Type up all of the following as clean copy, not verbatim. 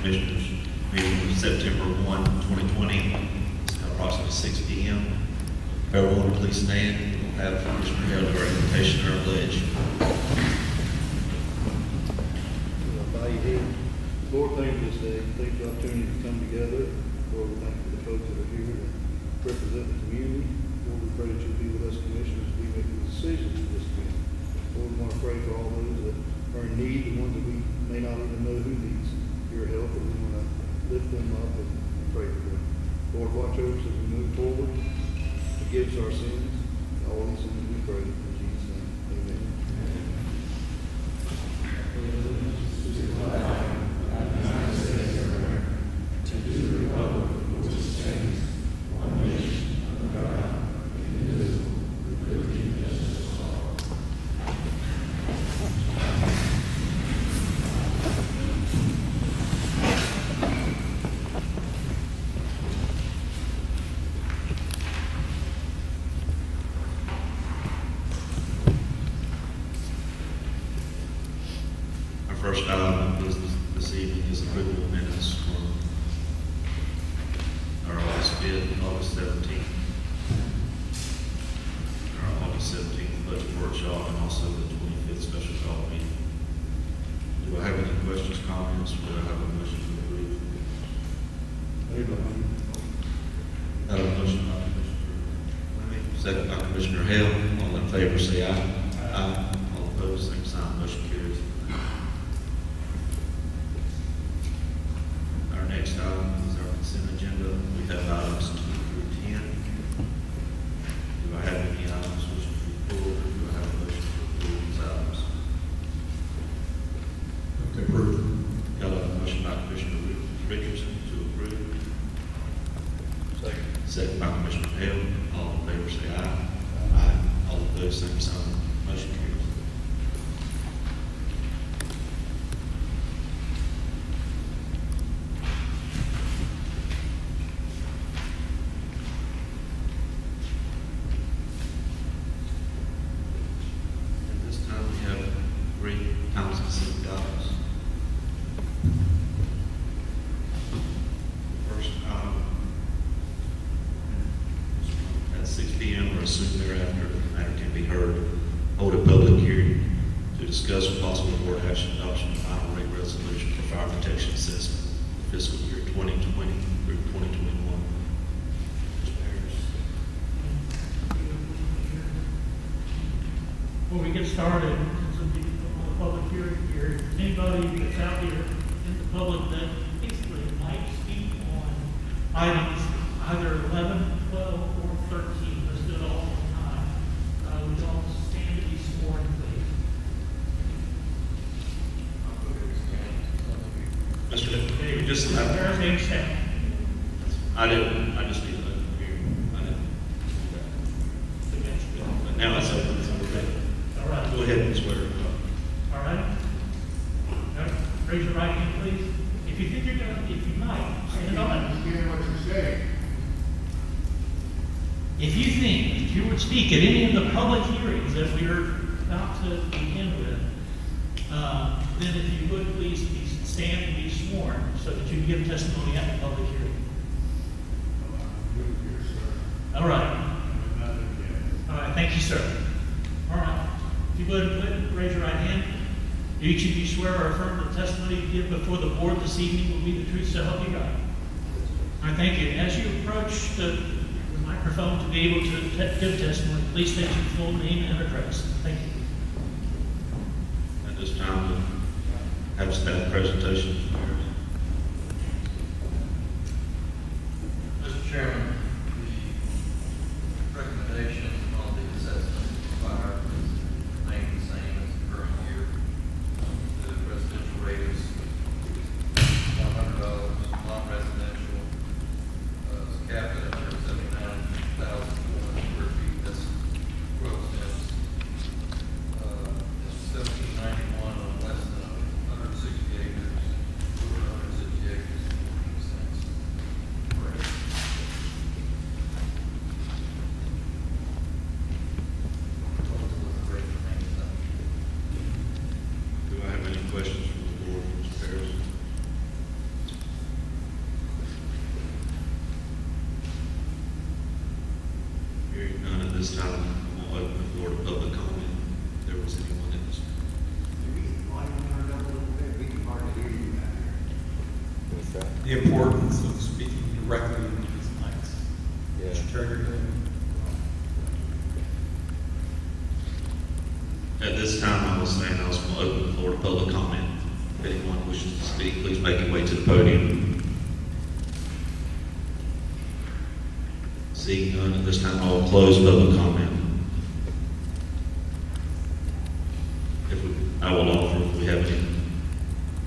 Commissioners meeting of September 1, 2020. It's now approximately 6 p.m. Everyone, please stand. We'll have Commissioner Hale do our invocation and our pledge. Bow your head. Lord, thank you this day. Thank you for the opportunity to come together. Lord, we thank you for the folks that are here that represent the community. Lord, we pray that you'll be with us commissioners as we make the decisions for this community. Lord, we want to pray for all those that are in need, the ones that we may not even know who needs your help, and we want to lift them up and pray for them. Lord, watch over us as we move forward. Forgive us our sins. All these things we pray in Jesus' name. Amen. First item of business this evening is approval of minutes from our August 5th and August 17th. Our August 17th budget workshop and also the 25th special call meeting. Do I have any questions, comments, or do I have a motion to approve? I have a motion by Commissioner Fleming, second by Commissioner Hale. All in favor say aye. Aye. All opposed, same sign. Motion carries. Next item is our consent agenda. We have items 2 through 10. Do I have any items which to be pulled, or do I have a motion to approve these items? Okay, approved. Got a motion by Commissioner Richardson to approve. Second by Commissioner Hale. All in favor say aye. Aye. All opposed, same sign. Motion carries. Soon thereafter, the matter can be heard. Hold a public hearing to discuss with possible board action adoption of final rate resolution for fire protection assessment for fiscal year 2020 through 2021. Before we get started, since we on the public hearing here, anybody that's out here in the public that basically might speak on items either 11, 12, or 13, listed all the time, would all stand to be sworn, please. Mr. David, just There's name stand. I just need to let you hear. I didn't. But now it's open, so we're ready. All right. Go ahead and swear. All right. Now, raise your right hand, please. If you think you're going to, if you might, stand on it. What you say? If you think that you would speak at any of the public hearings that we're about to begin with, then if you would please stand and be sworn so that you can give testimony at the public hearing. All right. All right, thank you, sir. All right. If you would, raise your right hand. Do each of you swear or affirm the testimony you give before the board this evening will be the truth, so help you God? All right, thank you. As you approach the microphone to be able to give testimony, please state your full name and address. Thank you. At this time, we'll have staff presentation. Mr. Chairman, the recommendation on the assessment fire is remained the same as the current year. The residential rate is $100, non-residential capped at 179,400 square feet. That's gross density. It's $17.91 on less than 160 acres. the importance of speaking directly into these mics. Yeah. Mr. Chair, you're good. At this time, I was saying I was going to open the floor to public comment. If anyone wishes to speak, please make your way to the podium. Seeing none, at this time, I will close public comment. I will offer if we have any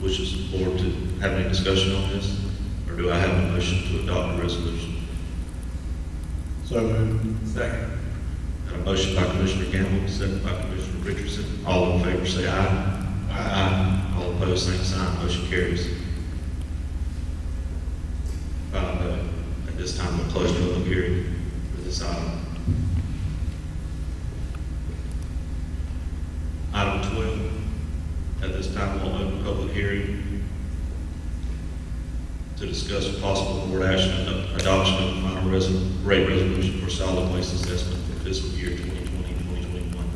wishes of the board to have any discussion on this, or do I have a motion to adopt the resolution? So moved. Second. Got a motion by Commissioner Gamble, second by Commissioner Richardson. All in favor say aye. Aye. All opposed, same sign. Motion carries. 5-0. At this time, we'll close public hearing for this item. Item 12. At this time, we'll open public hearing to discuss possible board action and adoption of the final rate resolution for solid waste assessment for fiscal year 2020-2021.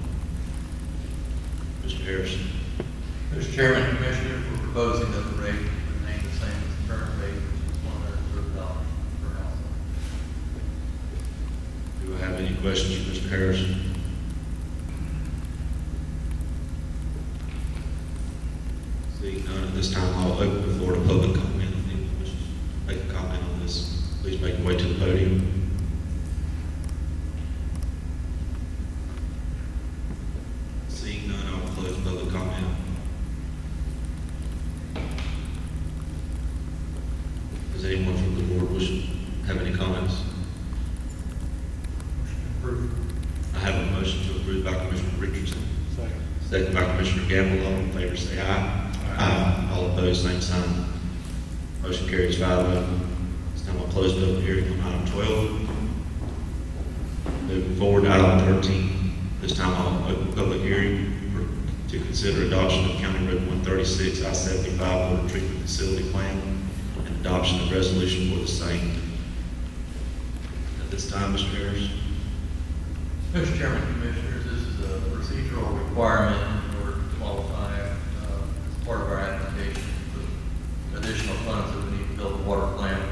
Mr. Harrison. Mr. Chairman, Commissioners, we're proposing that the rate remain the same as the current rate, which is $130 per household. Do I have any questions for Mr. Harrison? Seeing none, at this time, I'll open the floor to public comment. If anyone wishes to make a comment on this, please make your way to the podium. Seeing none, I will close public comment. Does anyone from the board wish to have any comments? Approved. I have a motion to approve by Commissioner Richardson, Second. second by Commissioner Gamble. All in favor say aye. Aye. All opposed, same sign. Motion carries 5-0. This time I'll close public hearing on item 12. Moving forward to item 13. This time I'll open public hearing to consider adoption of County Road 136 I-75 Water Treatment Facility Plan and adoption of resolution for the same. At this time, Mr. Harris. Mr. Chairman, Commissioners, this is a procedural requirement in order to qualify as part of our application for additional funds that we need to build a water plant.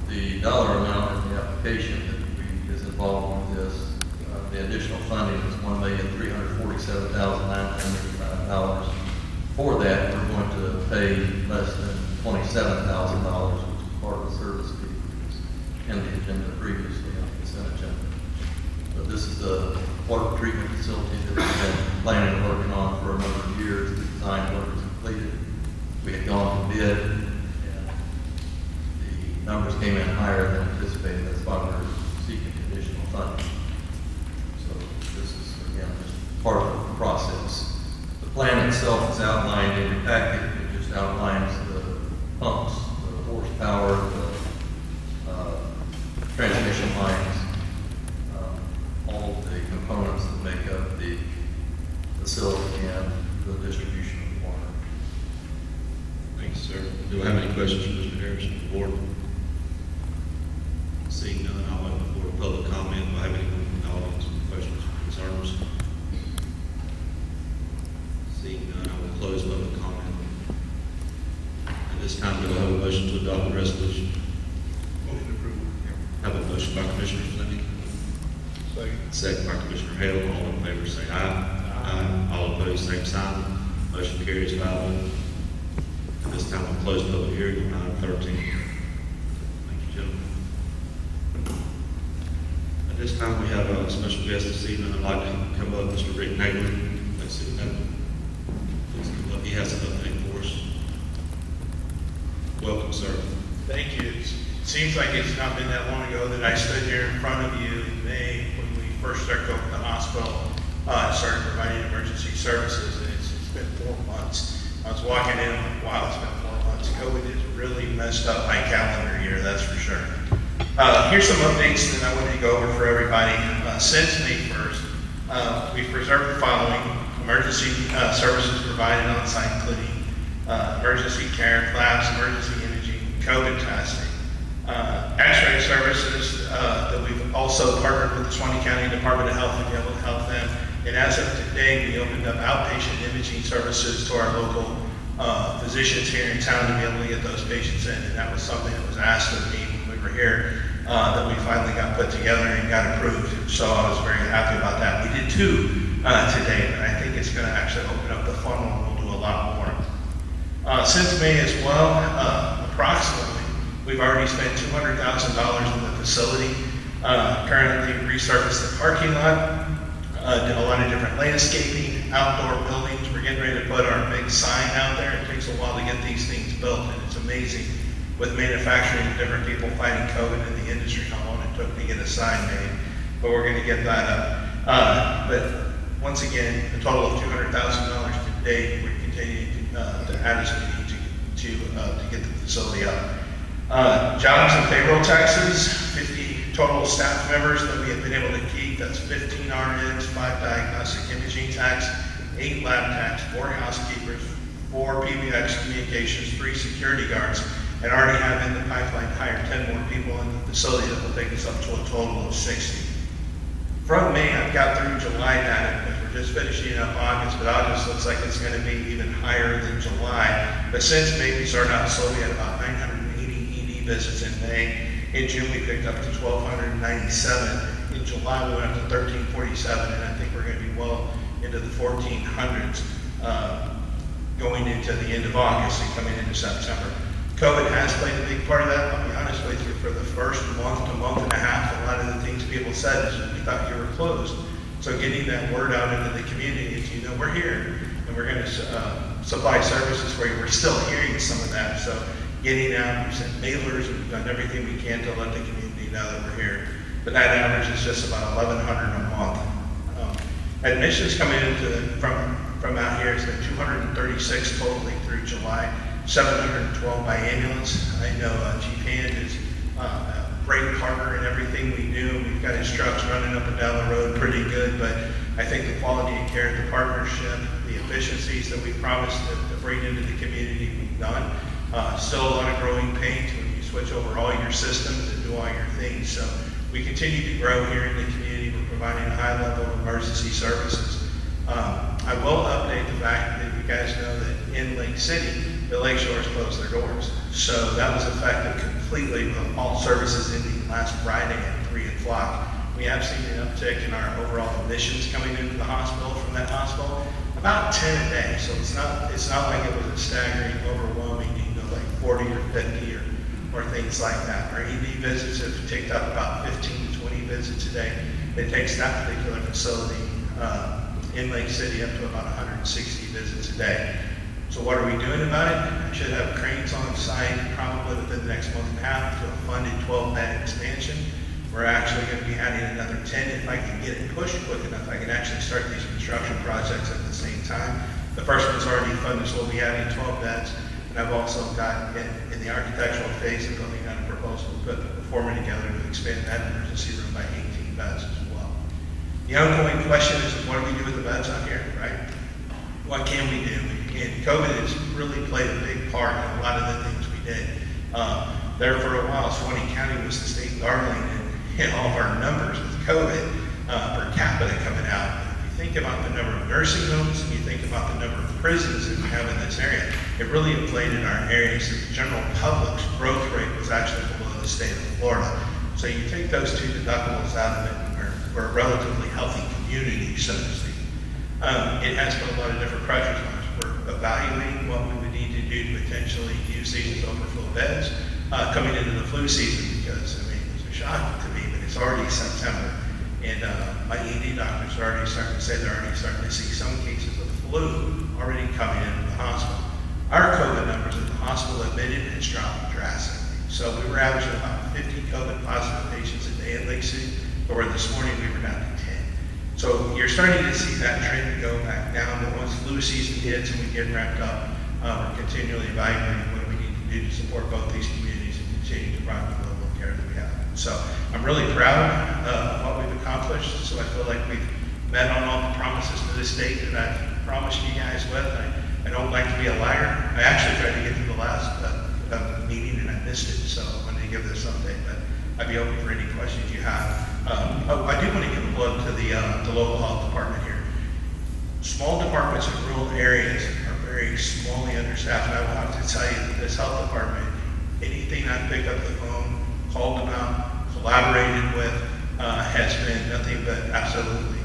The dollar amount in the application that is involved with this, the additional funding is $1,347,985. For that, we're going to pay less than $27,000, which is part of the service fee in the agenda previously on the consent agenda. But this is the water treatment facility that we've been planning and working on for a number of years. The design work is completed. We had gone to bid, and the numbers came in higher than anticipated. That's why we're seeking additional funding. So this is, again, just part of the process. The plan itself is outlined in your packet. It just outlines the pumps, the horsepower, the transmission lines, all of the components that make up the facility and the distribution of the water. Thank you, sir. Do I have any questions for Mr. Harrison, the board? Seeing none, I'll open the floor to public comment. Do I have anyone from the audience with questions or concerns? Seeing none, I will close public comment. At this time, do I have a motion to adopt the resolution? Motion approved. I have a motion by Commissioner Fleming, Second. second by Commissioner Hale. All in favor say aye. Aye. All opposed, same sign. Motion carries 5-0. At this time, I'll close public hearing on item 13. Thank you, gentlemen. At this time, we have a special guest this evening. I'd like to come up, Mr. Rick Naylor. Let's see that. Please come up. He has an update for us. Welcome, sir. Thank you. It seems like it's not been that long ago that I stood here in front of you in May when we first started going to the hospital, started providing emergency services, and it's been 4 months. I was walking in, I'm like, wow, it's been 4 months. COVID has really messed up my calendar year, that's for sure. Here's some updates that I wanted to go over for everybody. Since May 1st, we've preserved the following: emergency services provided on site, including emergency care, labs, emergency imaging, COVID testing, X-ray services that we've also partnered with the Suwannee County Department of Health to be able to help them. And as of today, we opened up outpatient imaging services to our local physicians here in town to be able to get those patients in. And that was something that was asked of me when we were here, that we finally got put together and got approved. So I was very happy about that. We did 2 today, and I think it's going to actually open up the funnel and we'll do a lot more. Since May as well, approximately, we've already spent $200,000 in the facility. Currently resurfaced the parking lot, did a lot of different landscaping, outdoor buildings. We're getting ready to put our big sign out there. It takes a while to get these things built, and it's amazing with manufacturing and different people fighting COVID in the industry, how long it took to get a sign made. But we're going to get that up. But once again, a total of $200,000 to date. We're continuing to add as we need to get the facility up. Jobs and payroll taxes, 50 total staff members that we have been able to keep. That's 15 RNs, 5 diagnostic imaging techs, 8 lab techs, 4 housekeepers, 4 PBX communications, 3 security guards, and already have in the pipeline to hire 10 more people in the facility that will take us up to a total of 60. From May, I've got through July data because we're just finishing up August, but August looks like it's going to be even higher than July. But since May, we started out slow. We had about 980 ED visits in May. In June, we picked up to 1,297. In July, we went up to 1,347, and I think we're going to be well into the 1,400s going into the end of August and coming into September. COVID has played a big part of that. I'll be honest with you, for the first month to month and a half, a lot of the things people said is we thought you were closed. So getting that word out into the community is, you know, we're here and we're going to supply services for you. We're still hearing some of that. So getting out, we've sent mailers, we've done everything we can to let the community know that we're here. But that average is just about 1,100 a month. Admissions coming into from out here has been 236 totally through July. 712 by ambulance. I know Chief Hand is a great partner in everything we do. We've got his trucks running up and down the road pretty good, but I think the quality of care, the partnership, the efficiencies that we promised to bring into the community, we've done. Still a lot of growing pains when you switch over all your systems and do all your things. So we continue to grow here in the community. We're providing a high level of emergency services. I will update the fact that you guys know that in Lake City, the Lake Shores closed their doors. So that was effective completely with all services ending last Friday at 3 o'clock. We have seen an uptick in our overall admissions coming into the hospital from that hospital, about 10 a day. So it's not like it was a staggering, overwhelming, like 40 or 50 or things like that. Our ED visits have ticked up about 15 to 20 visits a day. It takes that particular facility in Lake City up to about 160 visits a day. So what are we doing about it? I should have cranes on site probably within the next month and a half to a funded 12-bed expansion. We're actually going to be adding another 10 if I can get it pushed quick enough. I can actually start these construction projects at the same time. The first one's already funded, so we'll be adding 12 beds. And I've also got in the architectural phase of building out a proposal to put the foreman together to expand that emergency room by 18 beds as well. The ongoing question is, what do we do with the beds out here, right? What can we do? And COVID has really played a big part in a lot of the things we did. There for a while, Suwannee County was the state darling and hit all of our numbers with COVID per capita coming out. If you think about the number of nursing homes and you think about the number of prisons that we have in this area, it really inflated our area. So the general public's growth rate was actually below the state of Florida. So you take those two deductibles out of it, we're a relatively healthy community, so to speak. It has put a lot of different pressures on us. We're evaluating what we would need to do to potentially use these as overflow beds coming into the flu season, because, I mean, it's a shock to me, but it's already September. And my ED doctors are already starting to say they're already starting to see some cases of flu already coming into the hospital. Our COVID numbers at the hospital admitted has dropped drastically. So we were averaging about 50 COVID positive patients a day in Lake City, where this morning we were down to 10. So you're starting to see that trend go back down, but once flu season hits and we get ramped up, we're continually evaluating what we need to do to support both these communities and continue to provide the level of care that we have. So I'm really proud of what we've accomplished. So I feel like we've met on all the promises to this date that I've promised you guys with. I don't like to be a liar. I actually tried to get to the last meeting and I missed it, so I wanted to give this update, but I'd be open for any questions you have. I do want to give a plug to the local health department here. Small departments in rural areas are very very smallly understaffed, and I will have to tell you that this health department, anything I picked up the phone, called about, collaborated with, has been nothing but absolutely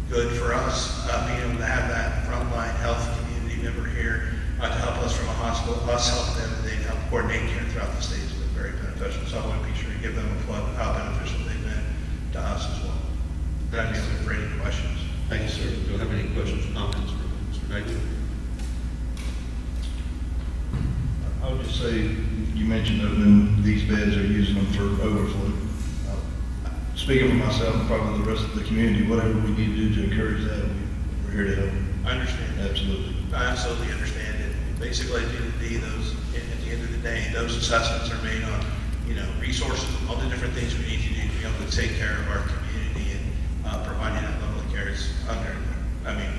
good for us, being able to have that frontline health community member here to help us from a hospital, us help them, and they help coordinate care throughout the state has been very beneficial. So I want to be sure to give them a plug of how beneficial they've been to us as well. But I'd be open for any questions. Thank you, sir. Do you have any questions or comments for Mr. Daly? I would just say, you mentioned opening these beds or using them for overflow. Speaking for myself and probably the rest of the community, whatever we need to do to encourage that, we're here to help. I understand. Absolutely. I absolutely understand it. Basically, at the end of the day, at the end of the day, those assessments are made on, resources, all the different things we need to do to be able to take care of our community and providing that level of care is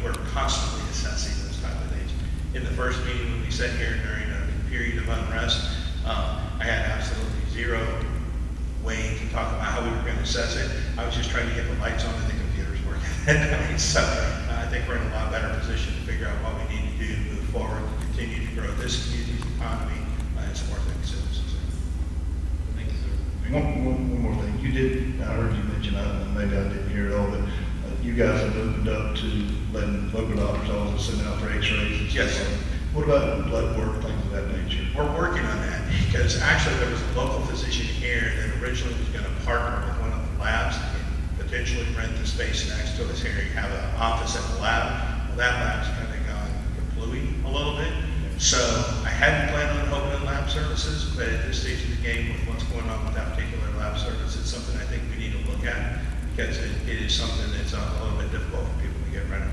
we're constantly assessing those type of things. In the first meeting, when we sat here during a period of unrest, I had absolutely zero way to talk about how we were going to assess it. I was just trying to get the lights on and the computers working. So I think we're in a lot better position to figure out what we need to do to move forward, to continue to grow this community's economy and support the citizens. Thank you, sir. One more thing. You did, I heard you mention, maybe I didn't hear it all, but you guys have opened up to letting local doctors also send out for x-rays and stuff. Yes. What about blood work, things of that nature? We're working on that because actually there was a local physician here that originally was going to partner with one of the labs and potentially rent the space next to us here. You have an office at the lab. Well, that lab's kind of gone kaplooey a little bit. So I hadn't planned on opening lab services, but at this stage of the game with what's going on with that particular lab service, it's something I think we need to look at because it is something that's a little bit difficult for people to get rid of.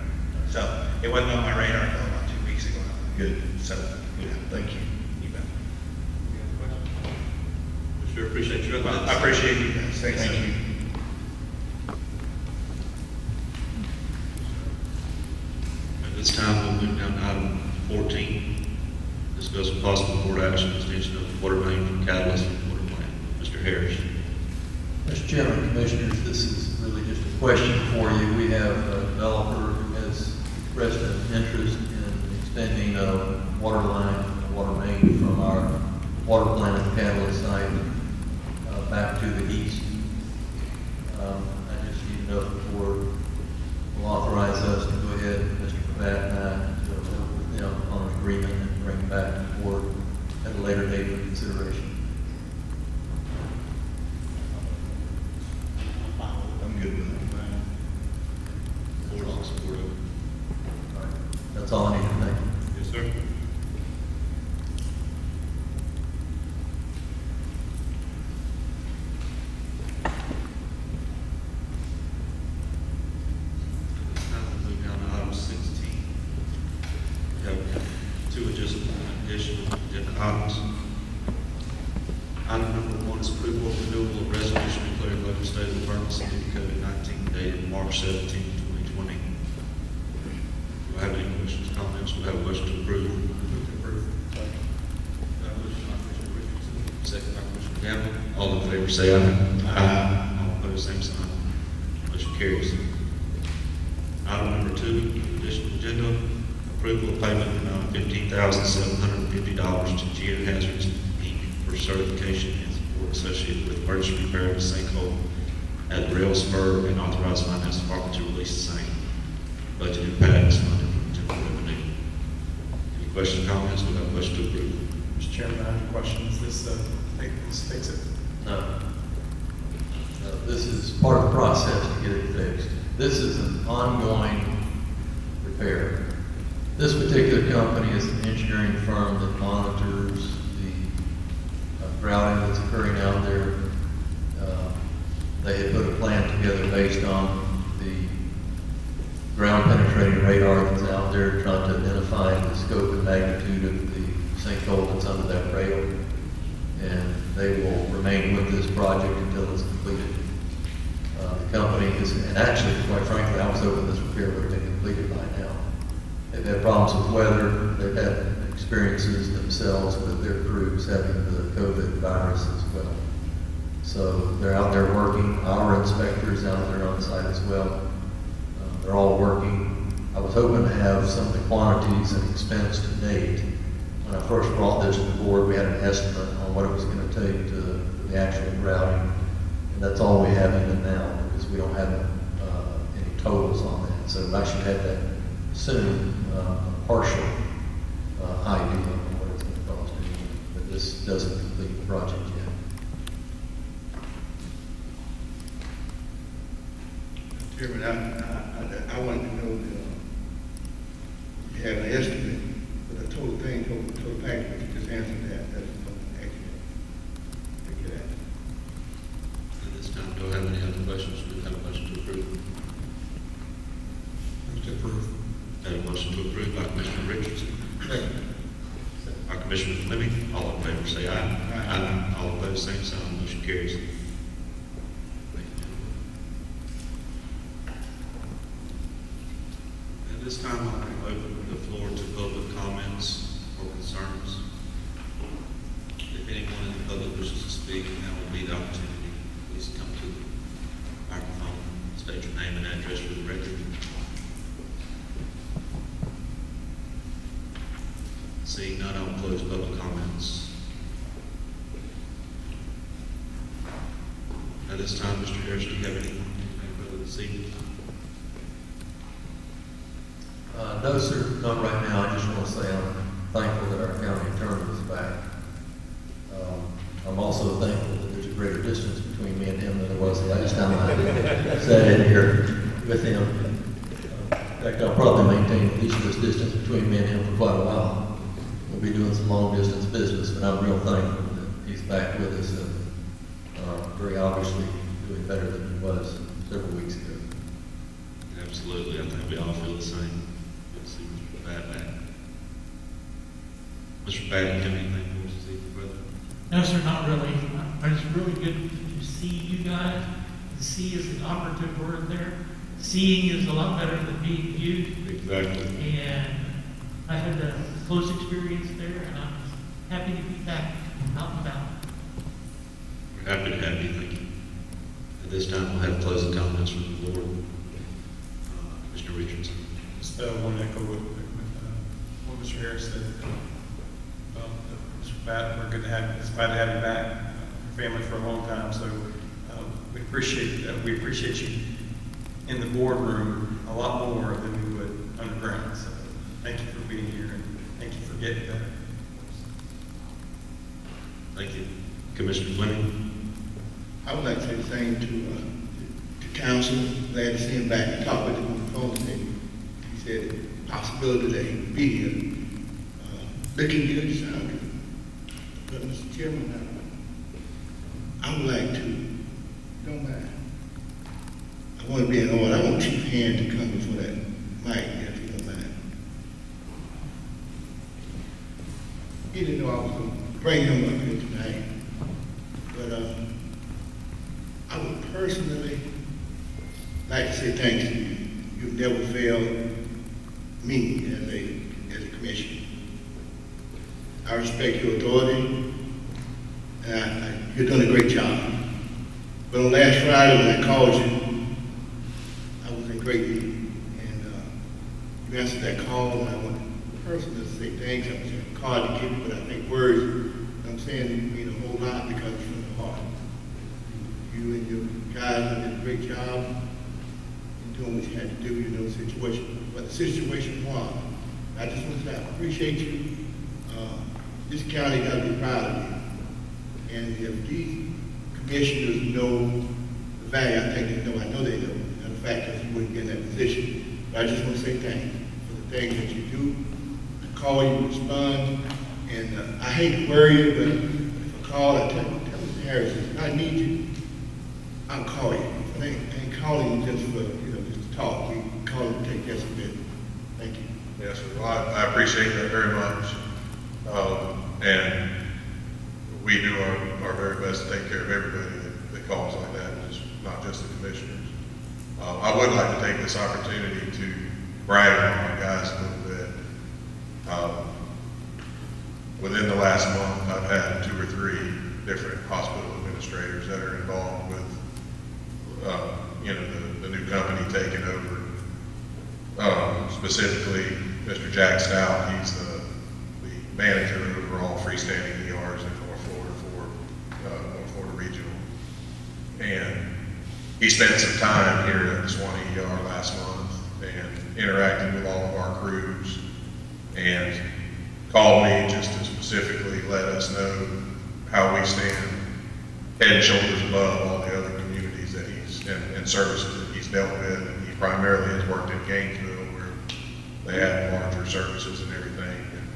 So it wasn't on my radar until about 2 weeks ago. Good. So, yeah, Thank you. you bet. We sure appreciate your advice. I appreciate you guys. Thanks. Thank you. At this time, we'll move down to item 14. Discuss with possible board action extension of the water main from Catalyst to the water plant. Mr. Harris. Mr. Chairman, Commissioners, this is really just a question for you. We have a developer who has expressed an interest in extending a water line, a water main from our water plant at the Catalyst site back to the east. I just need to know if the board will authorize us to go ahead, Mr. Pravat and I, to work with them on an agreement and bring it back to the board at a later date for consideration. I'm good with it. Board is in support of it. All right. That's all I need to thank you. Yes, sir. Now we'll move down to item 16. We have two additional agenda items. Item number 1 is approval of renewal of resolution declaring local state of emergency due to COVID-19 dated March 17, 2020. Do I have any questions, comments? We have a motion to approve. Approve. Motion by Commissioner Richardson, second by Commissioner Gamble. All in favor say aye. Aye. All opposed, same sign. Motion carries. Item number 2, additional agenda, approval of payment in the amount of $15,750 to Geohazards, Inc. for certification and support associated with emergency repair of the sinkhole at Rail Spur and authorize finance department to release the same. Budget impacts funded from general revenue. Any questions, comments? We have a motion to approve. Mr. Chairman, I have a question. Is this, fix it? No. This is part of the process to get it fixed. This is an ongoing repair. This particular company is an engineering firm that monitors the grouting that's occurring out there. They had put a plan together based on the ground penetrating radar that's out there, trying to identify the scope and magnitude of the sinkhole that's under that rail. And they will remain with this project until it's completed. The company is, and actually, quite frankly, I was hoping this repair would have been completed by now. They've had problems with weather. They've had experiences themselves with their crews having the COVID virus as well. So they're out there working. Our inspectors out there on site as well. They're all working. I was hoping to have some of the quantities and expense to date. When I first brought this to the board, we had an estimate on what it was going to take to the actual routing. And that's all we have in it now, because we don't have any totals on that. So I should have that soon, a partial idea of what it's going to cost. But this doesn't complete the project yet. Chairman, I wanted to know, you had an estimate for the total thing, total package, but you just answered that, that's actually. Thank you, that. At this time, do I have any other questions? We have a motion to approve. Move to approve. Have a motion to approve by Commissioner Richardson. By Commissioner Fleming. All in favor say aye. Aye. All opposed, same sign. Motion carries. At this time, I'll open the floor to public comments or concerns. If anyone in the public wishes to speak, now will be the opportunity. Please come to the microphone, state your name and address for the record. Seeing none, I'll close public comments. At this time, Mr. Harris, do you have anything further this evening? No, sir, not right now. I just want to say I'm thankful that our county attorney is back. I'm also thankful that there's a greater distance between me and him than there was the last time I sat in here with him. In fact, I'll probably maintain at least this distance between me and him for quite a while. We'll be doing some long distance business, but I'm real thankful that he's back with us and very obviously doing better than he was several weeks ago. Absolutely. I think we all feel the same. Good to see Mr. Batt back. Mr. Batt, do you have anything for us this evening, brother? No, sir, not really. It's really good to see you guys. See is the operative word there. Seeing is a lot better than being viewed. Exactly. And I had a close experience there, and I'm happy to be back out and about. We're happy to have you. Thank you. At this time, we'll have closing comments from the board. Mr. Richardson. Just want to echo what Mr. Harris said. Mr. Batt, we're good to have, it's glad to have you back. Your family for a long time, so we appreciate you in the boardroom a lot more than we would underground. So thank you for being here, and thank you for getting better. Thank you. Commissioner Fleming. I would like to say the same to council. Glad to see him back. I talked with him on the phone today. He said possibility that he would be here. Looking good, sound good. But Mr. Chairman, I would like to, don't mind. I want to be in order. I want Chief Hand to come before that mic, if you don't mind. He didn't know I was going to bring him up here tonight. But I would personally like to say thanks to you. You've never failed me as a commissioner. I respect your authority, and you're doing a great job. But on last Friday when I called you, I was in great need. And you answered that call, and I want to personally say thanks. I'm saying card to give you, but I think words, I'm saying mean a whole lot because it's from the heart. You and your guys did a great job in doing what you had to do, you know, the situation. But the situation was, I just want to say I appreciate you. This county got to be proud of you. And if these commissioners know the value, I think they know, I know they know. And the fact that you wouldn't be in that position. But I just want to say thank you for the things that you do. I call you, respond. And I hate to worry you, but if I call, I tell Mr. Harris, if I need you, I'll call you. I ain't calling you just for, just to talk. We call you to take care of some business. Thank you. Yes, sir. Well, I appreciate that very much. And we do our very best to take care of everybody that calls like that, not just the commissioners. I would like to take this opportunity to brag on my guys a little bit. Within the last month, I've had 2 or 3 different hospital administrators that are involved with, the new company taking over Specifically, Mr. Jack Stout, he's the manager over all freestanding ERs in North Florida for North Florida Regional. And he spent some time here at the Suwannee ER last month and interacted with all of our crews and called me just to specifically let us know how we stand head and shoulders above all the other communities that and services that he's dealt with. And he primarily has worked in Gainesville where they have larger services and everything. And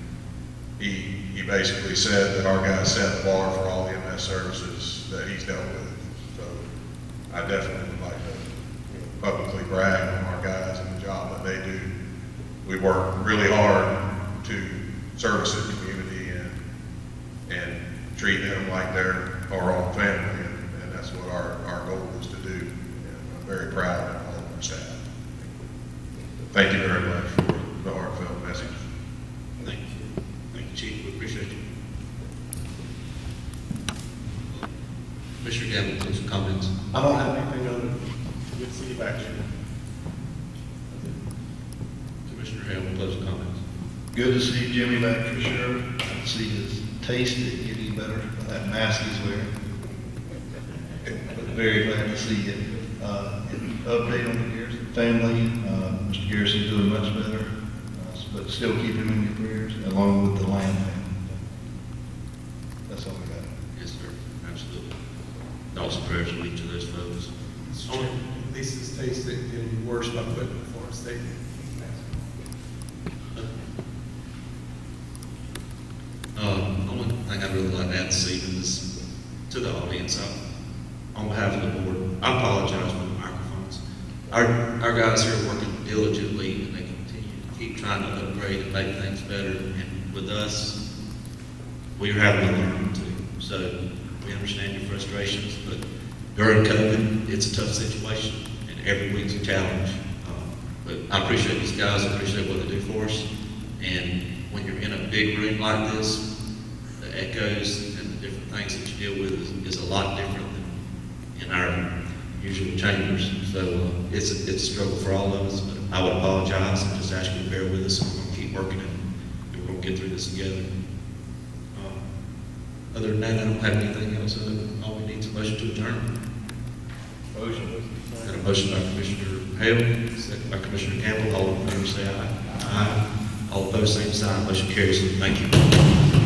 he basically said that our guys set the bar for all the MS services that he's dealt with. So I definitely would like to publicly brag on our guys and the job that they do. We work really hard to service the community and treat them like they're our own family, and that's what our goal is to do. And I'm very proud of all of our staff. Thank you very much for the heartfelt message. Thank you. Thank you, Chief. We appreciate you. Mr. Gavin, please, some comments. I don't have anything other than good to see you back, Jim. Commissioner Hale, closing comments. Good to see Jimmy back for sure. I can see his taste is getting better from that mask he's wearing. But very glad to see you. Update on the Garrison family. Mr. Garrison's doing much better, but still keep him in your prayers, along with the Lamb family. That's all we got. Yes, sir. Absolutely. Thoughts and prayers with each of those folks. At least his taste isn't getting worse by putting it before a state. Only thing I'd really like to add this evening is to the audience, on behalf of the board, I apologize for the microphones. Our guys here are working diligently, and they continue to keep trying to upgrade and make things better. And with us, we're having to learn too. So we understand your frustrations, but during COVID, it's a tough situation, and every week's a challenge. But I appreciate these guys. I appreciate what they do for us. And when you're in a big room like this, the echoes and the different things that you deal with is a lot different than in our usual chambers. So it's a struggle for all of us, but I would apologize and just ask you to bear with us, and we're going to keep working it, and we're going to get through this together. Other than that, I don't have anything else. All we need is a motion to adjourn. Motion. Got a motion by Commissioner Hale, second by Commissioner Campbell. All in favor say aye. Aye. All opposed, same sign. Motion carries. Thank you.